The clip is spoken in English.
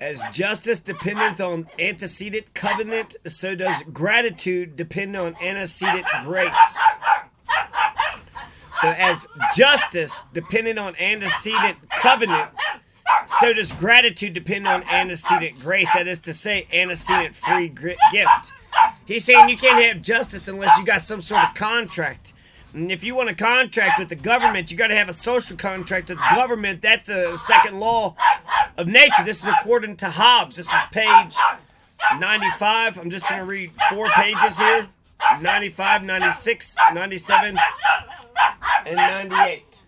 As justice dependeth on antecedent covenant, so does gratitude depend on antecedent grace. So as justice depended on antecedent covenant, so does gratitude depend on antecedent grace. That is to say, antecedent free gift. He's saying you can't have justice unless you got some sort of contract. And if you want a contract with the government, you got to have a social contract with the government. That's a second law of nature. This is according to Hobbes. This is page 95. I'm just going to read 4 pages here. 95, 96, 97, and 98.